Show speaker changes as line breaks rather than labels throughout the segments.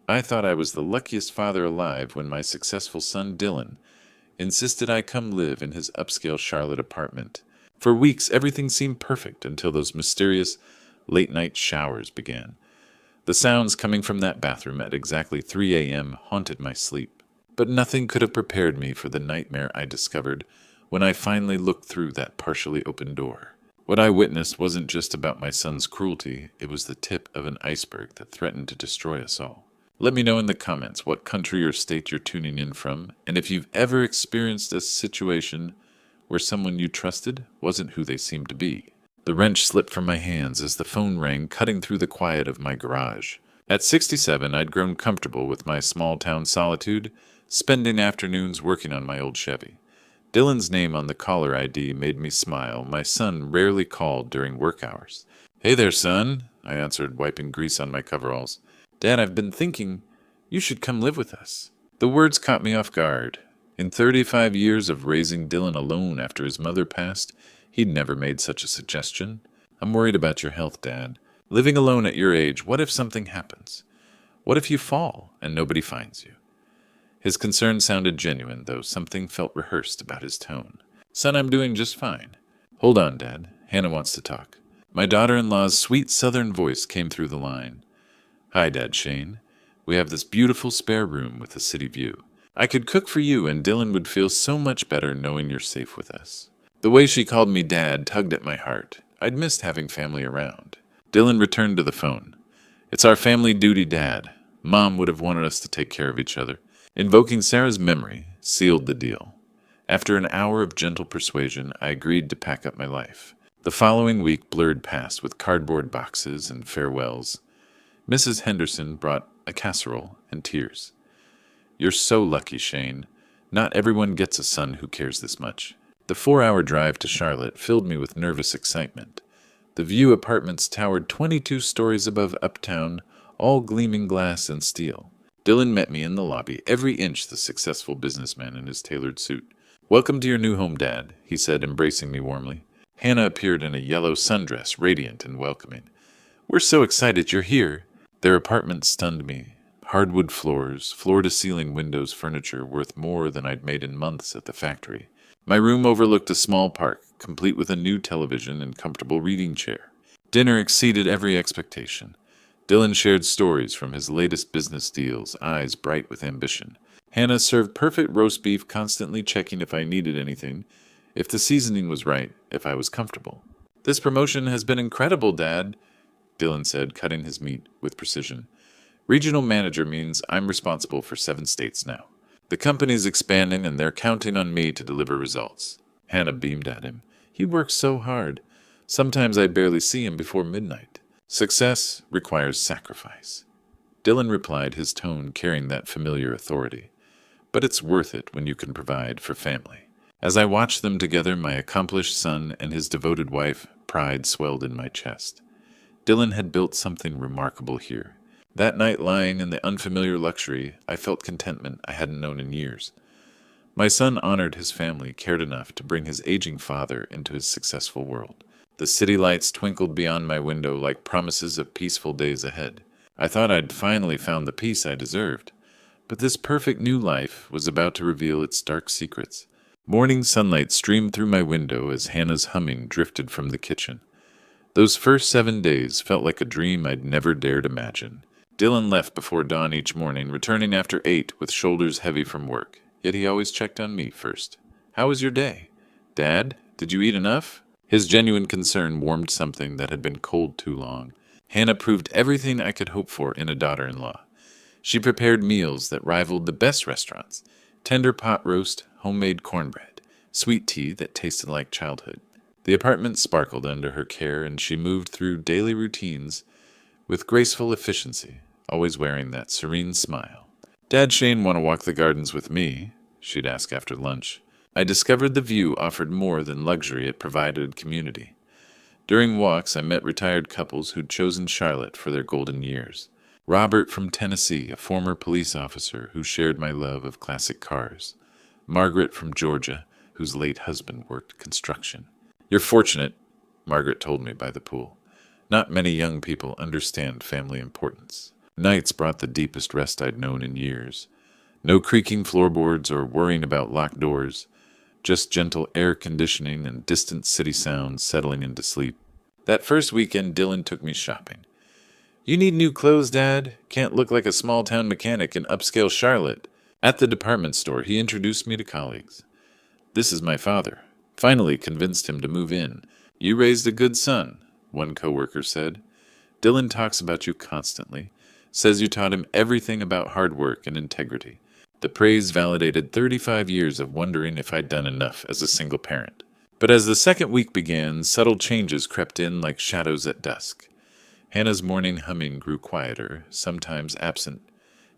I thought I was the luckiest father alive when my successful son Dylan insisted I come live in his upscale Charlotte apartment. For weeks, everything seemed perfect until those mysterious late-night showers began. The sounds coming from that bathroom at exactly 3 a.m. haunted my sleep. But nothing could have prepared me for the nightmare I discovered when I finally looked through that partially open door. What I witnessed wasn't just about my son's cruelty, it was the tip of an iceberg that threatened to destroy us all. Let me know in the comments what country or state you're tuning in from, and if you've ever experienced a situation where someone you trusted wasn't who they seemed to be. The wrench slipped from my hands as the phone rang, cutting through the quiet of my garage. At 67, I'd grown comfortable with my small-town solitude, spending afternoons working on my old Chevy. Dylan's name on the caller ID made me smile. My son rarely called during work hours. "Hey there, son," I answered, wiping grease on my coveralls. "Dad, I've been thinking you should come live with us." The words caught me off guard. In 35 years of raising Dylan alone after his mother passed, he'd never made such a suggestion. "I'm worried about your health, Dad. Living alone at your age, what if something happens? What if you fall and nobody finds you?" His concern sounded genuine, though something felt rehearsed about his tone. "Son, I'm doing just fine." "Hold on, Dad. Hannah wants to talk." My daughter-in-law's sweet southern voice came through the line. "Hi, Dad Shane. We have this beautiful spare room with a city view. I could cook for you, and Dylan would feel so much better knowing you're safe with us." The way she called me Dad tugged at my heart. I'd missed having family around. Dylan returned to the phone. "It's our family duty, Dad. Mom would have wanted us to take care of each other." Invoking Sarah's memory sealed the deal. After an hour of gentle persuasion, I agreed to pack up my life. The following week blurred past with cardboard boxes and farewells. Mrs. Henderson brought a casserole and tears. "You're so lucky, Shane. Not everyone gets a son who cares this much." The 4-hour drive to Charlotte filled me with nervous excitement. The View apartments towered 22 stories above uptown, all gleaming glass and steel. Dylan met me in the lobby, every inch the successful businessman in his tailored suit. "Welcome to your new home, Dad," he said, embracing me warmly. Hannah appeared in a yellow sundress, radiant and welcoming. "We're so excited you're here." Their apartment stunned me. Hardwood floors, floor-to-ceiling windows, furniture worth more than I'd made in months at the factory. My room overlooked a small park, complete with a new television and comfortable reading chair. Dinner exceeded every expectation. Dylan shared stories from his latest business deals, eyes bright with ambition. Hannah served perfect roast beef, constantly checking if I needed anything, if the seasoning was right, if I was comfortable. "This promotion has been incredible, Dad," Dylan said, cutting his meat with precision. "Regional manager means I'm responsible for 7 states now. The company's expanding, and they're counting on me to deliver results." Hannah beamed at him. "He works so hard. Sometimes I barely see him before midnight." "Success requires sacrifice." Dylan replied, his tone carrying that familiar authority. "But it's worth it when you can provide for family." As I watched them together, my accomplished son and his devoted wife, pride swelled in my chest. Dylan had built something remarkable here. That night, lying in the unfamiliar luxury, I felt contentment I hadn't known in years. My son honored his family, cared enough to bring his aging father into his successful world. The city lights twinkled beyond my window like promises of peaceful days ahead. I thought I'd finally found the peace I deserved. But this perfect new life was about to reveal its dark secrets. Morning sunlight streamed through my window as Hannah's humming drifted from the kitchen. Those first 7 days felt like a dream I'd never dared imagine. Dylan left before dawn each morning, returning after 8 with shoulders heavy from work. Yet he always checked on me first. "How was your day? Dad, did you eat enough?" His genuine concern warmed something that had been cold too long. Hannah proved everything I could hope for in a daughter-in-law. She prepared meals that rivaled the best restaurants: tender pot roast, homemade cornbread, sweet tea that tasted like childhood. The apartment sparkled under her care, and she moved through daily routines with graceful efficiency, always wearing that serene smile. "Dad Shane want to walk the gardens with me?" she'd ask after lunch. I discovered the View offered more than luxury, it provided community. During walks, I met retired couples who'd chosen Charlotte for their golden years. Robert from Tennessee, a former police officer who shared my love of classic cars. Margaret from Georgia, whose late husband worked construction. "You're fortunate," Margaret told me by the pool. "Not many young people understand family importance." Nights brought the deepest rest I'd known in years. No creaking floorboards or worrying about locked doors, just gentle air conditioning and distant city sounds settling into sleep. That first weekend, Dylan took me shopping. "You need new clothes, Dad. Can't look like a small-town mechanic in upscale Charlotte." At the department store, he introduced me to colleagues. "This is my father." Finally convinced him to move in. "You raised a good son," one coworker said. "Dylan talks about you constantly. Says you taught him everything about hard work and integrity." The praise validated 35 years of wondering if I'd done enough as a single parent. But as the second week began, subtle changes crept in like shadows at dusk. Hannah's morning humming grew quieter, sometimes absent.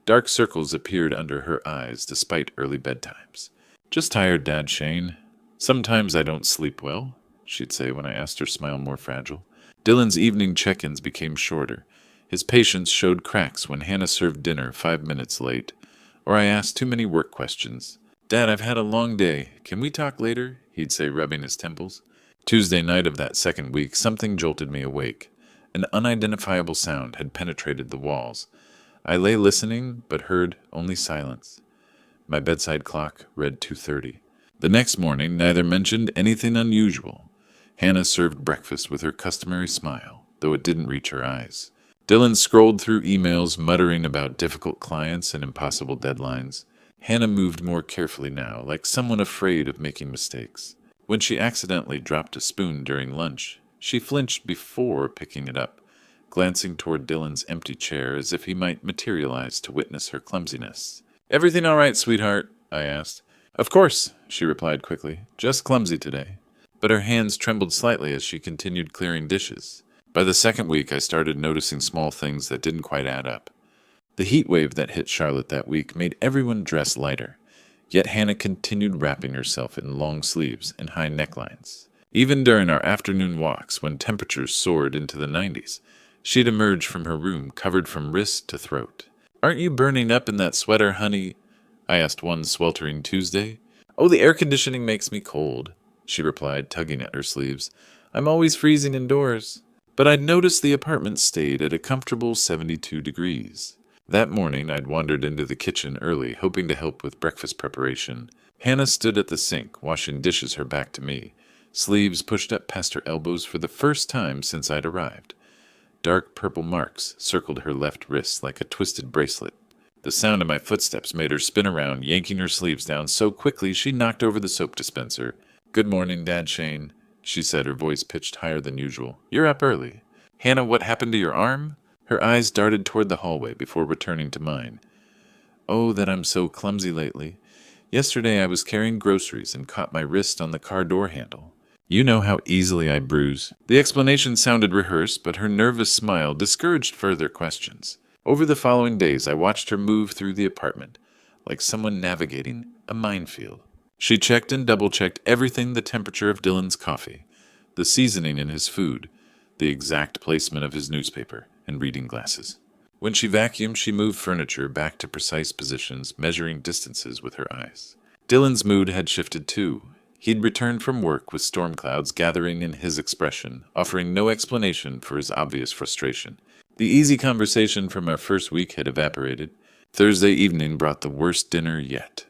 Dark circles appeared under her eyes despite early bedtimes. "Just tired, Dad Shane. Sometimes I don't sleep well," she'd say when I asked her smile more fragile. Dylan's evening check-ins became shorter. His patience showed cracks when Hannah served dinner 5 minutes late, or I asked too many work questions. "Dad, I've had a long day. Can we talk later?" he'd say, rubbing his temples. Tuesday night of that second week, something jolted me awake. An unidentifiable sound had penetrated the walls. I lay listening, but heard only silence. My bedside clock read 2:30. The next morning, neither mentioned anything unusual. Hannah served breakfast with her customary smile, though it didn't reach her eyes. Dylan scrolled through emails, muttering about difficult clients and impossible deadlines. Hannah moved more carefully now, like someone afraid of making mistakes. When she accidentally dropped a spoon during lunch, she flinched before picking it up, glancing toward Dylan's empty chair as if he might materialize to witness her clumsiness. "Everything all right, sweetheart?" I asked. "Of course," she replied quickly. "Just clumsy today." But her hands trembled slightly as she continued clearing dishes. By the second week, I started noticing small things that didn't quite add up. The heat wave that hit Charlotte that week made everyone dress lighter, yet Hannah continued wrapping herself in long sleeves and high necklines. Even during our afternoon walks, when temperatures soared into the 90s, she'd emerge from her room covered from wrist to throat. "Aren't you burning up in that sweater, honey?" I asked one sweltering Tuesday. "Oh, the air conditioning makes me cold," she replied, tugging at her sleeves. "I'm always freezing indoors." But I'd noticed the apartment stayed at a comfortable 72 degrees. That morning, I'd wandered into the kitchen early, hoping to help with breakfast preparation. Hannah stood at the sink, washing dishes, her back to me, sleeves pushed up past her elbows for the first time since I'd arrived. Dark purple marks circled her left wrist like a twisted bracelet. The sound of my footsteps made her spin around, yanking her sleeves down so quickly she knocked over the soap dispenser. "Good morning, Dad Shane," she said, her voice pitched higher than usual. "You're up early." "Hannah, what happened to your arm?" Her eyes darted toward the hallway before returning to mine. "Oh, that I'm so clumsy lately. Yesterday I was carrying groceries and caught my wrist on the car door handle. You know how easily I bruise." The explanation sounded rehearsed, but her nervous smile discouraged further questions. Over the following days, I watched her move through the apartment, like someone navigating a minefield. She checked and double-checked everything: the temperature of Dylan's coffee, the seasoning in his food, the exact placement of his newspaper and reading glasses. When she vacuumed, she moved furniture back to precise positions, measuring distances with her eyes. Dylan's mood had shifted too. He'd returned from work with storm clouds gathering in his expression, offering no explanation for his obvious frustration. The easy conversation from our first week had evaporated. Thursday evening brought the worst dinner yet.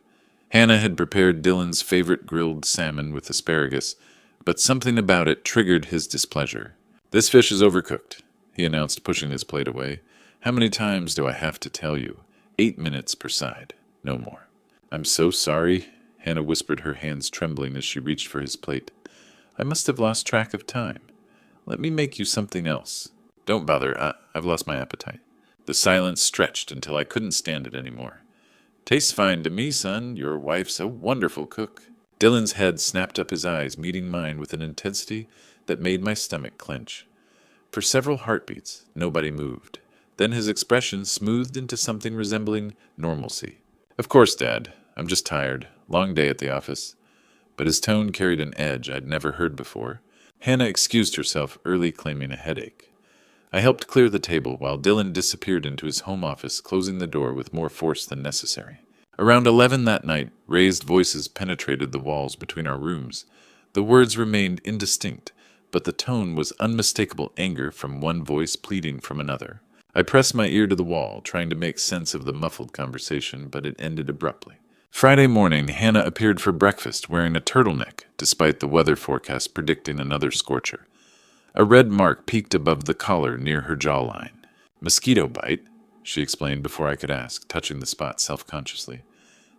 Hannah had prepared Dylan's favorite grilled salmon with asparagus, but something about it triggered his displeasure. "This fish is overcooked," he announced, pushing his plate away. "How many times do I have to tell you? 8 minutes per side, no more." "I'm so sorry," Hannah whispered, her hands trembling as she reached for his plate. "I must have lost track of time. Let me make you something else." "Don't bother, I've lost my appetite." The silence stretched until I couldn't stand it anymore. "Tastes fine to me, son. Your wife's a wonderful cook." Dylan's head snapped up, his eyes meeting mine with an intensity that made my stomach clench. For several heartbeats, nobody moved. Then his expression smoothed into something resembling normalcy. "Of course, Dad. I'm just tired. Long day at the office." But his tone carried an edge I'd never heard before. Hannah excused herself early, claiming a headache. I helped clear the table while Dylan disappeared into his home office, closing the door with more force than necessary. Around 11 that night, raised voices penetrated the walls between our rooms. The words remained indistinct, but the tone was unmistakable anger from one voice pleading from another. I pressed my ear to the wall, trying to make sense of the muffled conversation, but it ended abruptly. Friday morning, Hannah appeared for breakfast wearing a turtleneck, despite the weather forecast predicting another scorcher. A red mark peeked above the collar near her jawline. "Mosquito bite," she explained before I could ask, touching the spot self-consciously.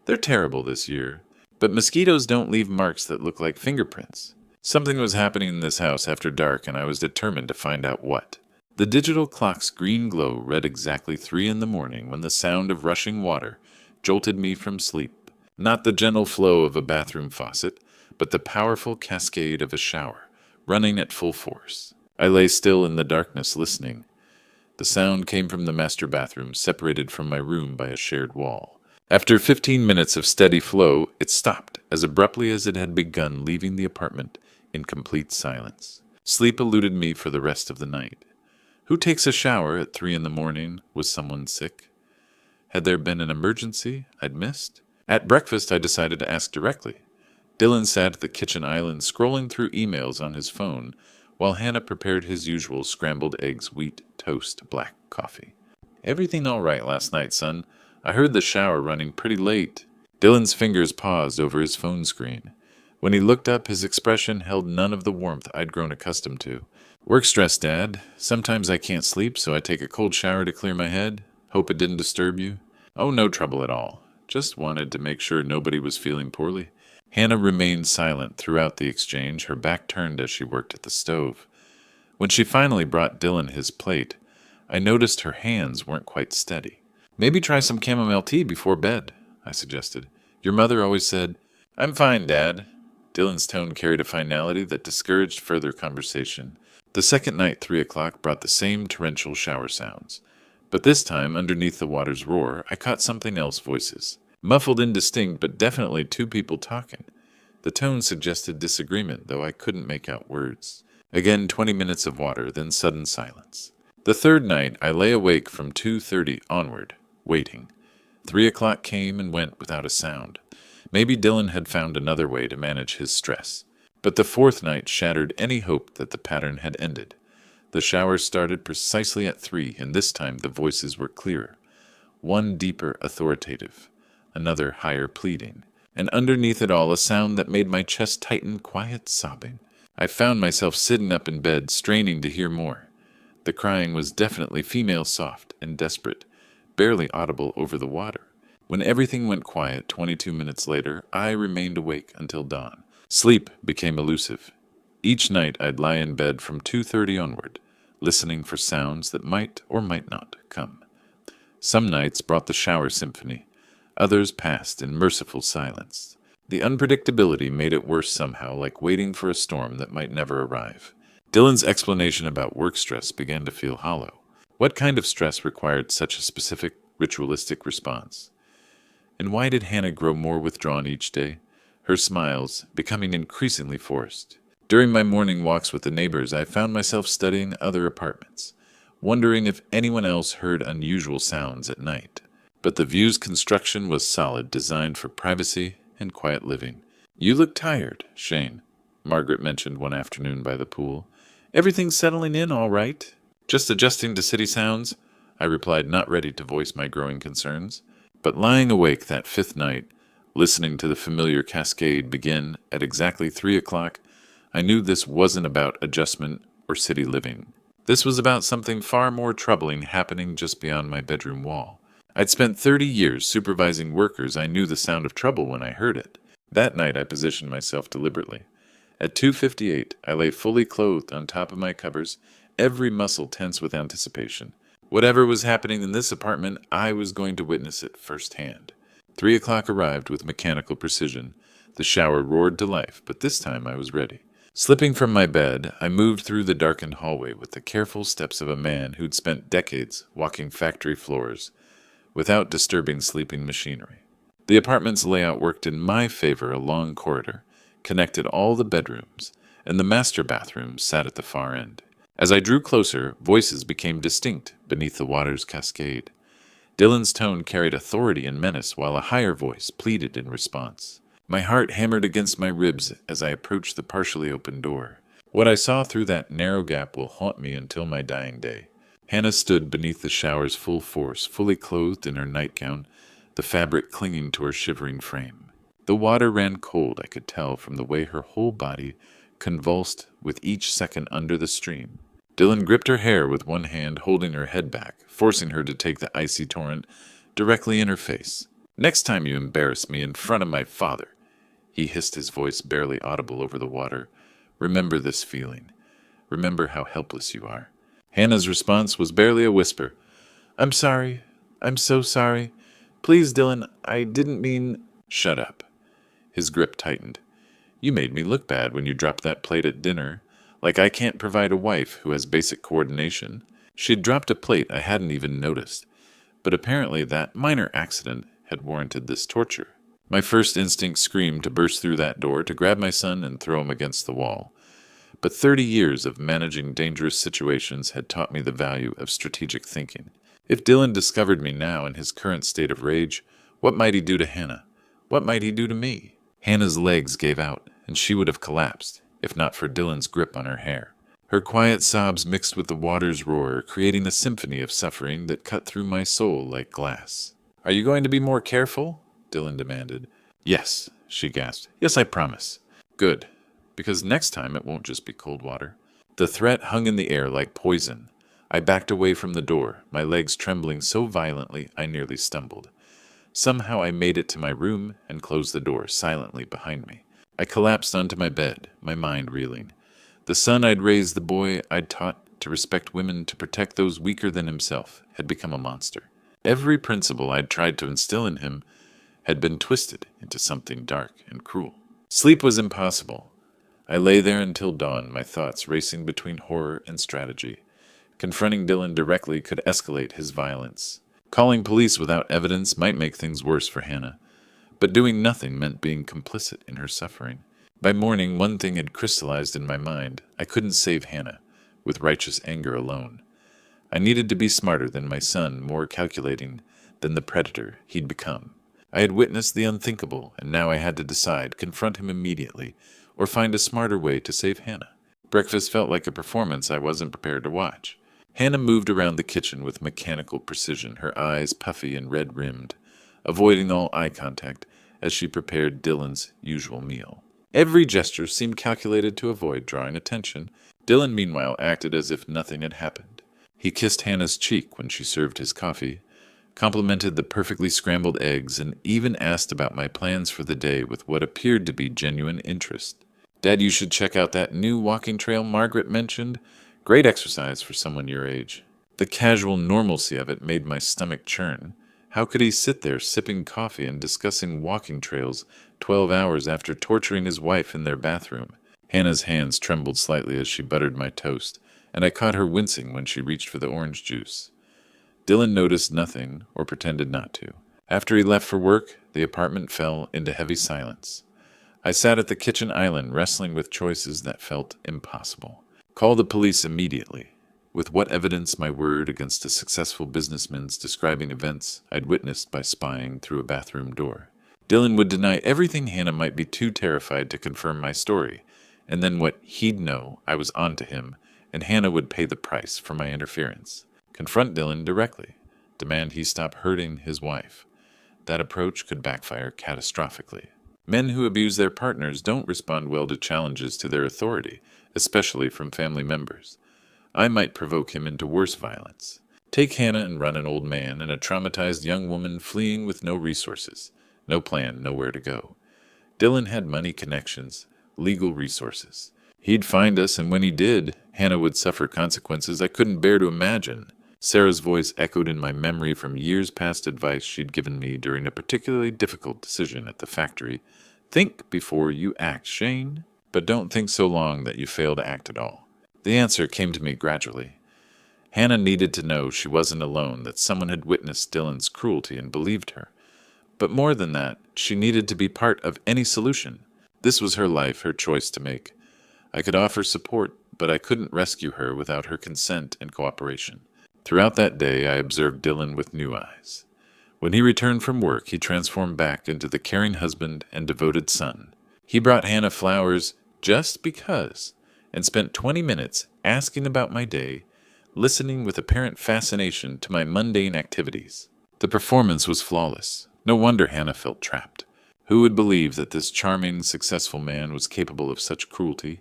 "They're terrible this year, but mosquitoes don't leave marks that look like fingerprints." Something was happening in this house after dark, and I was determined to find out what. The digital clock's green glow read exactly 3 in the morning when the sound of rushing water jolted me from sleep. Not the gentle flow of a bathroom faucet, but the powerful cascade of a shower, running at full force. I lay still in the darkness, listening. The sound came from the master bathroom, separated from my room by a shared wall. After 15 minutes of steady flow, it stopped as abruptly as it had begun, leaving the apartment in complete silence. Sleep eluded me for the rest of the night. Who takes a shower at 3 in the morning? Was someone sick? Had there been an emergency I'd missed? At breakfast, I decided to ask directly. Dylan sat at the kitchen island, scrolling through emails on his phone, while Hannah prepared his usual scrambled eggs, wheat, toast, black coffee. "Everything all right last night, son? I heard the shower running pretty late." Dylan's fingers paused over his phone screen. When he looked up, his expression held none of the warmth I'd grown accustomed to. "Work stress, Dad. Sometimes I can't sleep, so I take a cold shower to clear my head. Hope it didn't disturb you." "Oh, no trouble at all. Just wanted to make sure nobody was feeling poorly." Hannah remained silent throughout the exchange, her back turned as she worked at the stove. When she finally brought Dylan his plate, I noticed her hands weren't quite steady. "Maybe try some chamomile tea before bed," I suggested. "Your mother always said—" "I'm fine, Dad." Dylan's tone carried a finality that discouraged further conversation. The second night, 3 o'clock, brought the same torrential shower sounds. But this time, underneath the water's roar, I caught something else: voices. Muffled, indistinct, but definitely 2 people talking. The tone suggested disagreement, though I couldn't make out words. Again, 20 minutes of water, then sudden silence. The third night, I lay awake from 2:30 onward, waiting. 3 o'clock came and went without a sound. Maybe Dylan had found another way to manage his stress. But the fourth night shattered any hope that the pattern had ended. The shower started precisely at 3, and this time the voices were clearer. One deeper, authoritative, another higher, pleading, and underneath it all a sound that made my chest tighten, quiet sobbing. I found myself sitting up in bed, straining to hear more. The crying was definitely female, soft and desperate, barely audible over the water. When everything went quiet 22 minutes later, I remained awake until dawn. Sleep became elusive. Each night I'd lie in bed from 2:30 onward, listening for sounds that might or might not come. Some nights brought the shower symphony. Others passed in merciful silence. The unpredictability made it worse somehow, like waiting for a storm that might never arrive. Dylan's explanation about work stress began to feel hollow. What kind of stress required such a specific, ritualistic response? And why did Hannah grow more withdrawn each day, her smiles becoming increasingly forced? During my morning walks with the neighbors, I found myself studying other apartments, wondering if anyone else heard unusual sounds at night. But the view's construction was solid, designed for privacy and quiet living. "You look tired, Shane," Margaret mentioned one afternoon by the pool. "Everything's settling in all right?" "Just adjusting to city sounds," I replied, not ready to voice my growing concerns. But lying awake that 5th night, listening to the familiar cascade begin at exactly 3 o'clock, I knew this wasn't about adjustment or city living. This was about something far more troubling happening just beyond my bedroom wall. I'd spent 30 years supervising workers. I knew the sound of trouble when I heard it. That night I positioned myself deliberately. At 2:58, I lay fully clothed on top of my covers, every muscle tense with anticipation. Whatever was happening in this apartment, I was going to witness it firsthand. 3 o'clock arrived with mechanical precision. The shower roared to life, but this time I was ready. Slipping from my bed, I moved through the darkened hallway with the careful steps of a man who'd spent decades walking factory floors without disturbing sleeping machinery. The apartment's layout worked in my favor. A long corridor connected all the bedrooms, and the master bathroom sat at the far end. As I drew closer, voices became distinct beneath the water's cascade. Dylan's tone carried authority and menace, while a higher voice pleaded in response. My heart hammered against my ribs as I approached the partially open door. What I saw through that narrow gap will haunt me until my dying day. Hannah stood beneath the shower's full force, fully clothed in her nightgown, the fabric clinging to her shivering frame. The water ran cold, I could tell, from the way her whole body convulsed with each second under the stream. Dylan gripped her hair with one hand, holding her head back, forcing her to take the icy torrent directly in her face. "Next time you embarrass me in front of my father," he hissed, his voice barely audible over the water, "remember this feeling. Remember how helpless you are." Hannah's response was barely a whisper. "I'm sorry. I'm so sorry. Please, Dylan, I didn't mean—" "Shut up." His grip tightened. "You made me look bad when you dropped that plate at dinner. Like I can't provide a wife who has basic coordination." She'd dropped a plate I hadn't even noticed, but apparently that minor accident had warranted this torture. My first instinct screamed to burst through that door, to grab my son and throw him against the wall. But 30 years of managing dangerous situations had taught me the value of strategic thinking. If Dylan discovered me now in his current state of rage, what might he do to Hannah? What might he do to me? Hannah's legs gave out, and she would have collapsed, if not for Dylan's grip on her hair. Her quiet sobs mixed with the water's roar, creating a symphony of suffering that cut through my soul like glass. "Are you going to be more careful?" Dylan demanded. "Yes," she gasped. "Yes, I promise." "Good, because next time it won't just be cold water." The threat hung in the air like poison. I backed away from the door, my legs trembling so violently I nearly stumbled. Somehow I made it to my room and closed the door silently behind me. I collapsed onto my bed, my mind reeling. The son I'd raised, the boy I'd taught to respect women, to protect those weaker than himself, had become a monster. Every principle I'd tried to instill in him had been twisted into something dark and cruel. Sleep was impossible. I lay there until dawn, my thoughts racing between horror and strategy. Confronting Dylan directly could escalate his violence. Calling police without evidence might make things worse for Hannah, but doing nothing meant being complicit in her suffering. By morning, one thing had crystallized in my mind. I couldn't save Hannah with righteous anger alone. I needed to be smarter than my son, more calculating than the predator he'd become. I had witnessed the unthinkable, and now I had to decide, confront him immediately, or find a smarter way to save Hannah. Breakfast felt like a performance I wasn't prepared to watch. Hannah moved around the kitchen with mechanical precision, her eyes puffy and red-rimmed, avoiding all eye contact as she prepared Dylan's usual meal. Every gesture seemed calculated to avoid drawing attention. Dylan, meanwhile, acted as if nothing had happened. He kissed Hannah's cheek when she served his coffee, complimented the perfectly scrambled eggs, and even asked about my plans for the day with what appeared to be genuine interest. "Dad, you should check out that new walking trail Margaret mentioned. Great exercise for someone your age." The casual normalcy of it made my stomach churn. How could he sit there sipping coffee and discussing walking trails 12 hours after torturing his wife in their bathroom? Hannah's hands trembled slightly as she buttered my toast, and I caught her wincing when she reached for the orange juice. Dylan noticed nothing, or pretended not to. After he left for work, the apartment fell into heavy silence. I sat at the kitchen island, wrestling with choices that felt impossible. Call the police immediately. With what evidence my word against a successful businessman's describing events I'd witnessed by spying through a bathroom door? Dylan would deny everything. Hannah might be too terrified to confirm my story, and then what he'd know I was onto him, and Hannah would pay the price for my interference. Confront Dylan directly. Demand he stop hurting his wife. That approach could backfire catastrophically. Men who abuse their partners don't respond well to challenges to their authority, especially from family members. I might provoke him into worse violence. Take Hannah and run an old man and a traumatized young woman fleeing with no resources, no plan, nowhere to go. Dylan had money, connections, legal resources. He'd find us, and when he did, Hannah would suffer consequences I couldn't bear to imagine. Sarah's voice echoed in my memory from years past advice she'd given me during a particularly difficult decision at the factory. "Think before you act, Shane, but don't think so long that you fail to act at all." The answer came to me gradually. Hannah needed to know she wasn't alone, that someone had witnessed Dylan's cruelty and believed her. But more than that, she needed to be part of any solution. This was her life, her choice to make. I could offer support, but I couldn't rescue her without her consent and cooperation. Throughout that day, I observed Dylan with new eyes. When he returned from work, he transformed back into the caring husband and devoted son. He brought Hannah flowers just because, and spent 20 minutes asking about my day, listening with apparent fascination to my mundane activities. The performance was flawless. No wonder Hannah felt trapped. Who would believe that this charming, successful man was capable of such cruelty?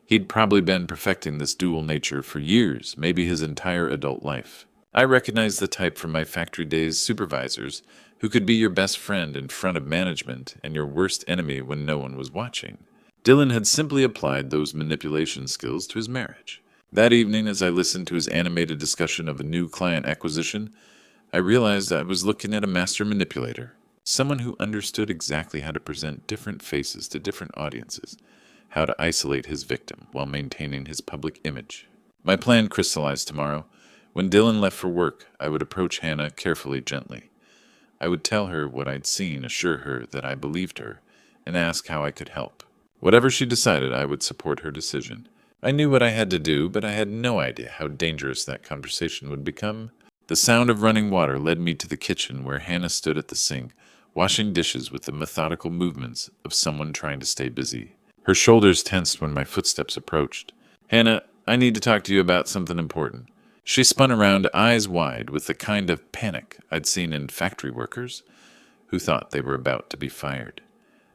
He'd probably been perfecting this dual nature for years, maybe his entire adult life. I recognized the type from my factory days supervisors who could be your best friend in front of management and your worst enemy when no one was watching. Dylan had simply applied those manipulation skills to his marriage. That evening, as I listened to his animated discussion of a new client acquisition, I realized I was looking at a master manipulator, someone who understood exactly how to present different faces to different audiences, how to isolate his victim while maintaining his public image. My plan crystallized tomorrow. When Dylan left for work, I would approach Hannah carefully, gently. I would tell her what I'd seen, assure her that I believed her, and ask how I could help. Whatever she decided, I would support her decision. I knew what I had to do, but I had no idea how dangerous that conversation would become. The sound of running water led me to the kitchen where Hannah stood at the sink, washing dishes with the methodical movements of someone trying to stay busy. Her shoulders tensed when my footsteps approached. "Hannah, I need to talk to you about something important." She spun around, eyes wide, with the kind of panic I'd seen in factory workers who thought they were about to be fired.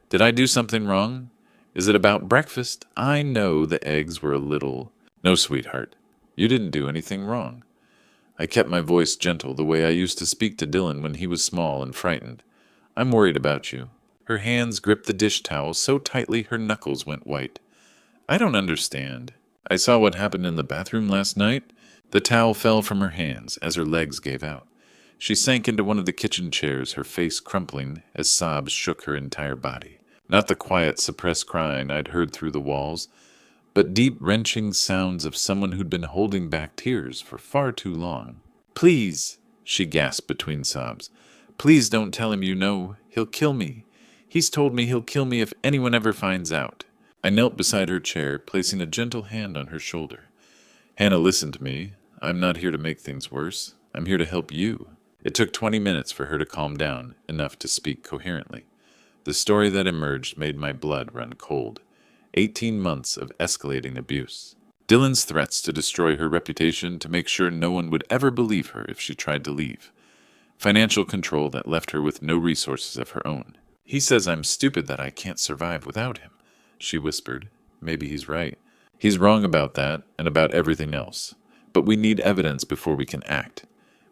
"Did I do something wrong? Is it about breakfast? I know the eggs were a little—" "No, sweetheart. You didn't do anything wrong." I kept my voice gentle, the way I used to speak to Dylan when he was small and frightened. "I'm worried about you." Her hands gripped the dish towel so tightly her knuckles went white. "I don't understand. I saw what happened in the bathroom last night." The towel fell from her hands as her legs gave out. She sank into one of the kitchen chairs, her face crumpling as sobs shook her entire body. Not the quiet, suppressed crying I'd heard through the walls, but deep, wrenching sounds of someone who'd been holding back tears for far too long. "Please," she gasped between sobs. "Please don't tell him you know. He'll kill me. He's told me he'll kill me if anyone ever finds out." I knelt beside her chair, placing a gentle hand on her shoulder. "Hannah, listen to me. I'm not here to make things worse. I'm here to help you." It took 20 minutes for her to calm down, enough to speak coherently. The story that emerged made my blood run cold. 18 months of escalating abuse. Dylan's threats to destroy her reputation, to make sure no one would ever believe her if she tried to leave. Financial control that left her with no resources of her own. "He says I'm stupid that I can't survive without him," she whispered. "Maybe he's right. He's wrong about that and about everything else. But we need evidence before we can act.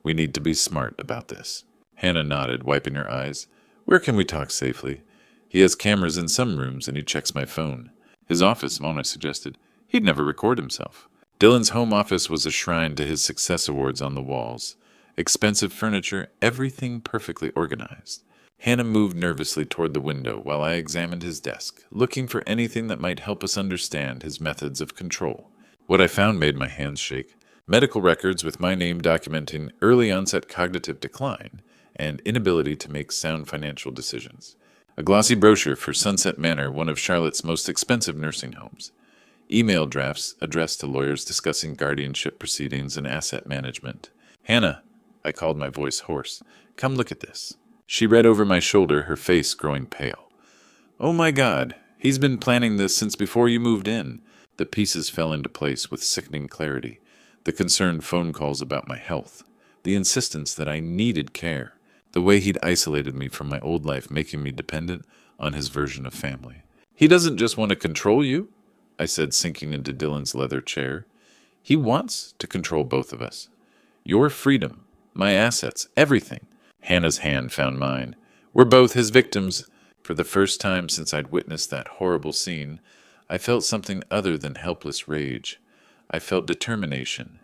We need to be smart about this." Hannah nodded, wiping her eyes. "Where can we talk safely? He has cameras in some rooms and he checks my phone." "His office," Mona suggested. "He'd never record himself." Dylan's home office was a shrine to his success awards on the walls. Expensive furniture, everything perfectly organized. Hannah moved nervously toward the window while I examined his desk, looking for anything that might help us understand his methods of control. What I found made my hands shake. Medical records with my name documenting early onset cognitive decline and inability to make sound financial decisions. A glossy brochure for Sunset Manor, one of Charlotte's most expensive nursing homes. Email drafts addressed to lawyers discussing guardianship proceedings and asset management. "Hannah," I called, my voice hoarse, "come look at this." She read over my shoulder, her face growing pale. "Oh my God, he's been planning this since before you moved in." The pieces fell into place with sickening clarity. The concerned phone calls about my health. The insistence that I needed care. The way he'd isolated me from my old life, making me dependent on his version of family. "He doesn't just want to control you," I said, sinking into Dylan's leather chair. "He wants to control both of us. Your freedom, my assets, everything." Hannah's hand found mine. "We're both his victims." For the first time since I'd witnessed that horrible scene, I felt something other than helpless rage. I felt determination.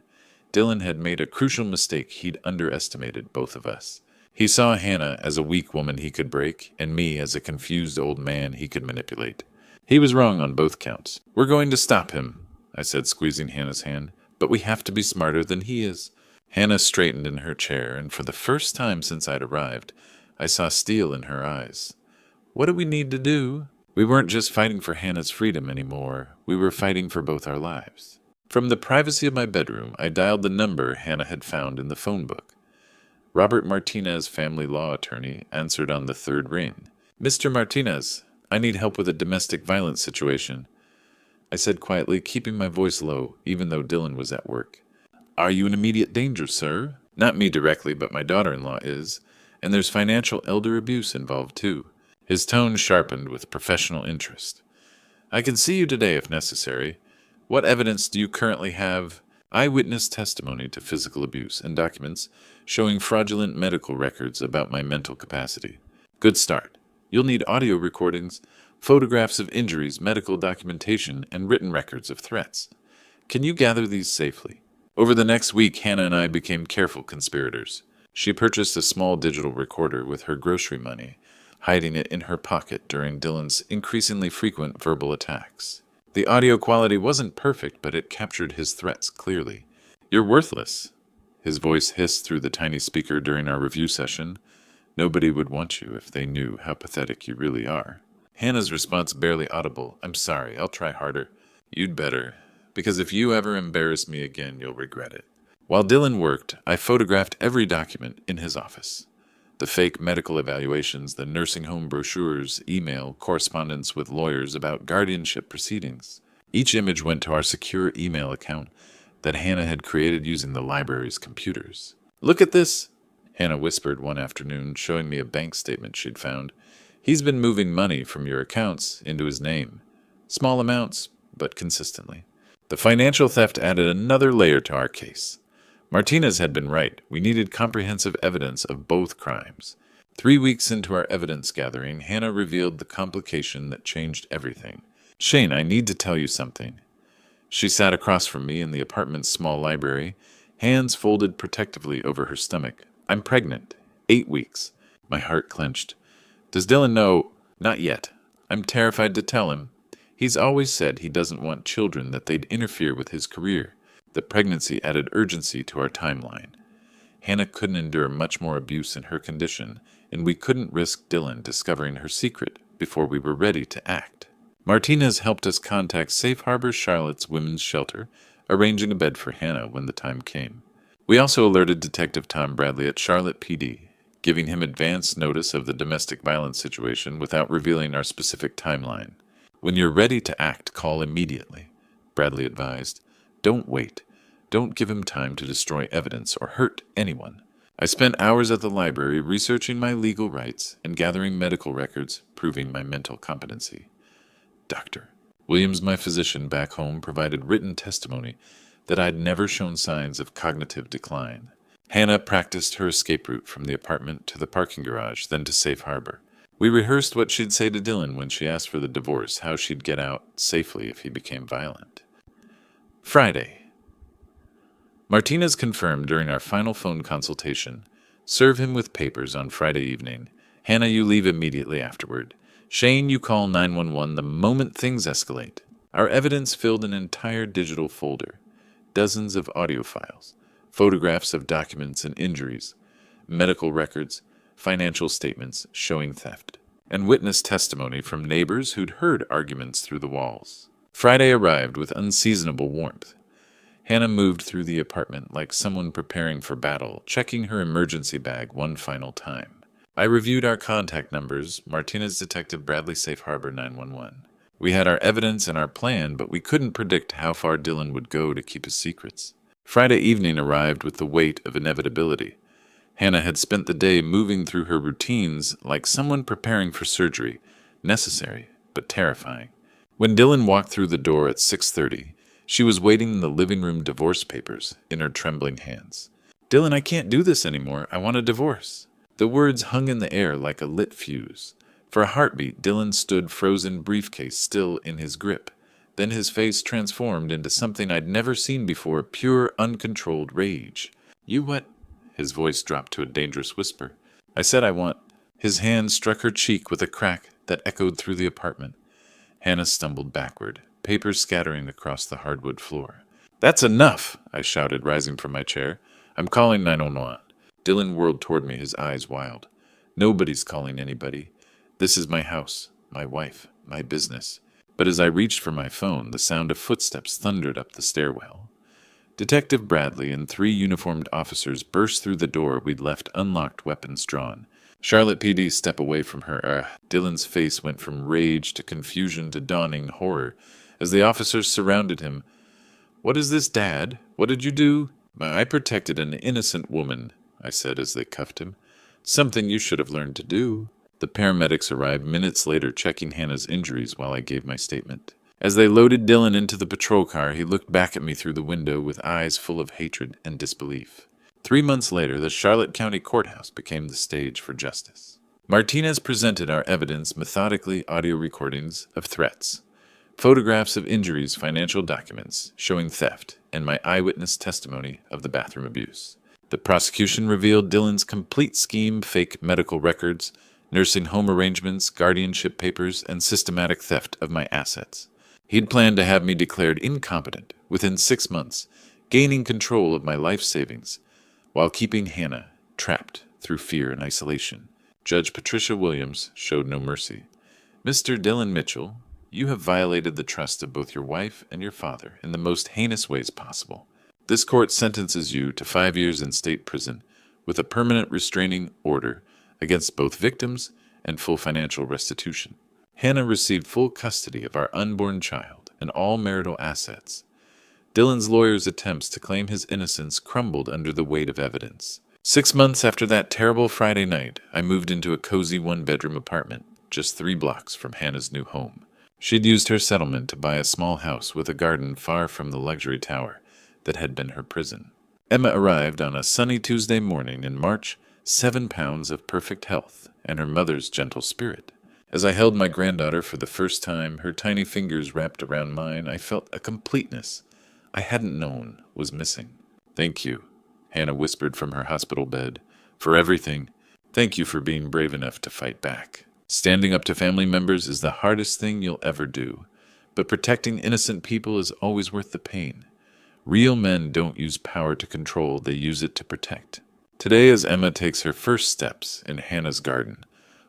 Dylan had made a crucial mistake. He'd underestimated both of us. He saw Hannah as a weak woman he could break, and me as a confused old man he could manipulate. He was wrong on both counts. "We're going to stop him," I said, squeezing Hannah's hand. "But we have to be smarter than he is." Hannah straightened in her chair, and for the first time since I'd arrived, I saw steel in her eyes. "What do we need to do?" We weren't just fighting for Hannah's freedom anymore. We were fighting for both our lives. From the privacy of my bedroom, I dialed the number Hannah had found in the phone book. Robert Martinez, family law attorney, answered on the third ring. "Mr. Martinez, I need help with a domestic violence situation," I said quietly, keeping my voice low, even though Dylan was at work. Are you in immediate danger, sir? Not me directly, but my daughter-in-law is, and there's financial elder abuse involved too. His tone sharpened with professional interest. I can see you today if necessary. What evidence do you currently have? Eyewitness testimony to physical abuse and documents showing fraudulent medical records about my mental capacity. Good start. You'll need audio recordings, photographs of injuries, medical documentation, and written records of threats. Can you gather these safely? Over the next week, Hannah and I became careful conspirators. She purchased a small digital recorder with her grocery money, hiding it in her pocket during Dylan's increasingly frequent verbal attacks. The audio quality wasn't perfect, but it captured his threats clearly. You're worthless. His voice hissed through the tiny speaker during our review session. Nobody would want you if they knew how pathetic you really are. Hannah's response barely audible. I'm sorry, I'll try harder. You'd better, because if you ever embarrass me again, you'll regret it. While Dylan worked, I photographed every document in his office. The fake medical evaluations, the nursing home brochures, email, correspondence with lawyers about guardianship proceedings. Each image went to our secure email account that Hannah had created using the library's computers. Look at this, Hannah whispered one afternoon, showing me a bank statement she'd found. He's been moving money from your accounts into his name. Small amounts, but consistently. The financial theft added another layer to our case. Martinez had been right. We needed comprehensive evidence of both crimes. 3 weeks into our evidence gathering, Hannah revealed the complication that changed everything. Shane, I need to tell you something. She sat across from me in the apartment's small library, hands folded protectively over her stomach. I'm pregnant. 8 weeks. My heart clenched. Does Dylan know? Not yet. I'm terrified to tell him. He's always said he doesn't want children, that they'd interfere with his career. The pregnancy added urgency to our timeline. Hannah couldn't endure much more abuse in her condition, and we couldn't risk Dylan discovering her secret before we were ready to act. Martinez helped us contact Safe Harbor Charlotte's women's shelter, arranging a bed for Hannah when the time came. We also alerted Detective Tom Bradley at Charlotte PD, giving him advance notice of the domestic violence situation without revealing our specific timeline. When you're ready to act, call immediately, Bradley advised. Don't wait. Don't give him time to destroy evidence or hurt anyone. I spent hours at the library researching my legal rights and gathering medical records proving my mental competency. Dr. Williams, my physician back home, provided written testimony that I'd never shown signs of cognitive decline. Hannah practiced her escape route from the apartment to the parking garage, then to Safe Harbor. We rehearsed what she'd say to Dylan when she asked for the divorce, how she'd get out safely if he became violent. Friday. Martinez confirmed during our final phone consultation. Serve him with papers on Friday evening. Hannah, you leave immediately afterward. Shane, you call 911 the moment things escalate. Our evidence filled an entire digital folder. Dozens of audio files, photographs of documents and injuries, medical records, financial statements showing theft, and witness testimony from neighbors who'd heard arguments through the walls. Friday arrived with unseasonable warmth. Hannah moved through the apartment like someone preparing for battle, checking her emergency bag one final time. I reviewed our contact numbers, Martinez Detective Bradley Safe Harbor 911. We had our evidence and our plan, but we couldn't predict how far Dylan would go to keep his secrets. Friday evening arrived with the weight of inevitability. Hannah had spent the day moving through her routines like someone preparing for surgery, necessary but terrifying. When Dylan walked through the door at 6:30, she was waiting in the living room divorce papers in her trembling hands. Dylan, I can't do this anymore. I want a divorce. The words hung in the air like a lit fuse. For a heartbeat, Dylan stood frozen briefcase still in his grip. Then his face transformed into something I'd never seen before, pure, uncontrolled rage. You what? His voice dropped to a dangerous whisper. I said I want. His hand struck her cheek with a crack that echoed through the apartment. Hannah stumbled backward, papers scattering across the hardwood floor. That's enough, I shouted, rising from my chair. I'm calling 911. Dylan whirled toward me, his eyes wild. Nobody's calling anybody. This is my house, my wife, my business. But as I reached for my phone, the sound of footsteps thundered up the stairwell. Detective Bradley and 3 uniformed officers burst through the door we'd left unlocked, weapons drawn. Charlotte PD, step away from her. Dylan's face went from rage to confusion to dawning horror as the officers surrounded him. What is this, Dad? What did you do? I protected an innocent woman, I said as they cuffed him. Something you should have learned to do. The paramedics arrived minutes later, checking Hannah's injuries while I gave my statement. As they loaded Dylan into the patrol car, he looked back at me through the window with eyes full of hatred and disbelief. 3 months later, the Charlotte County Courthouse became the stage for justice. Martinez presented our evidence methodically: audio recordings of threats, photographs of injuries, financial documents showing theft, and my eyewitness testimony of the bathroom abuse. The prosecution revealed Dylan's complete scheme: fake medical records, nursing home arrangements, guardianship papers, and systematic theft of my assets. He'd planned to have me declared incompetent within 6 months, gaining control of my life savings, while keeping Hannah trapped through fear and isolation. Judge Patricia Williams showed no mercy. Mr. Dylan Mitchell, you have violated the trust of both your wife and your father in the most heinous ways possible. This court sentences you to 5 years in state prison with a permanent restraining order against both victims and full financial restitution. Hannah received full custody of our unborn child and all marital assets. Dylan's lawyer's attempts to claim his innocence crumbled under the weight of evidence. 6 months after that terrible Friday night, I moved into a cozy one-bedroom apartment just 3 blocks from Hannah's new home. She'd used her settlement to buy a small house with a garden far from the luxury tower that had been her prison. Emma arrived on a sunny Tuesday morning in March, 7 pounds of perfect health and her mother's gentle spirit. As I held my granddaughter for the first time, her tiny fingers wrapped around mine, I felt a completeness I hadn't known was missing. Thank you, Hannah whispered from her hospital bed, for everything. Thank you for being brave enough to fight back. Standing up to family members is the hardest thing you'll ever do, but protecting innocent people is always worth the pain. Real men don't use power to control, they use it to protect. Today, as Emma takes her first steps in Hannah's garden,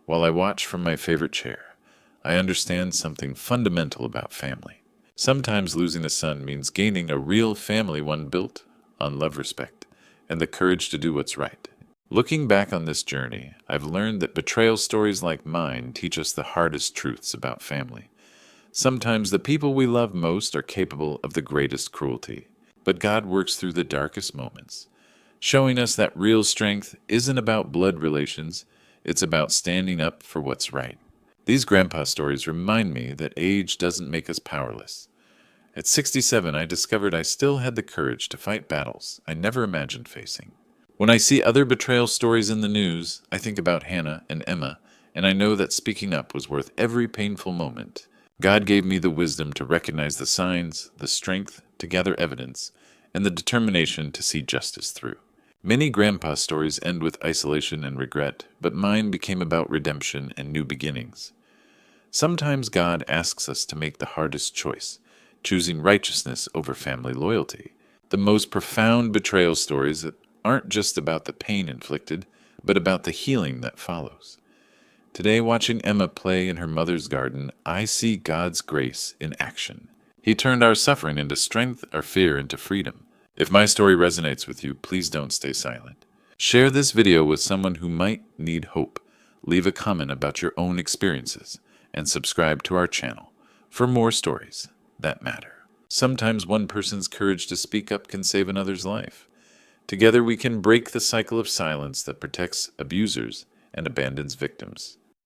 while I watch from my favorite chair, I understand something fundamental about family. Sometimes losing a son means gaining a real family, one built on love, respect, and the courage to do what's right. Looking back on this journey, I've learned that betrayal stories like mine teach us the hardest truths about family. Sometimes the people we love most are capable of the greatest cruelty, but God works through the darkest moments, showing us that real strength isn't about blood relations, it's about standing up for what's right. These grandpa stories remind me that age doesn't make us powerless. At 67, I discovered I still had the courage to fight battles I never imagined facing. When I see other betrayal stories in the news, I think about Hannah and Emma, and I know that speaking up was worth every painful moment. God gave me the wisdom to recognize the signs, the strength to gather evidence, and the determination to see justice through. Many grandpa stories end with isolation and regret, but mine became about redemption and new beginnings. Sometimes God asks us to make the hardest choice, choosing righteousness over family loyalty. The most profound betrayal stories aren't just about the pain inflicted, but about the healing that follows. Today, watching Emma play in her mother's garden, I see God's grace in action. He turned our suffering into strength, our fear into freedom. If my story resonates with you, please don't stay silent. Share this video with someone who might need hope. Leave a comment about your own experiences, and subscribe to our channel for more stories that matter. Sometimes one person's courage to speak up can save another's life. Together we can break the cycle of silence that protects abusers and abandons victims.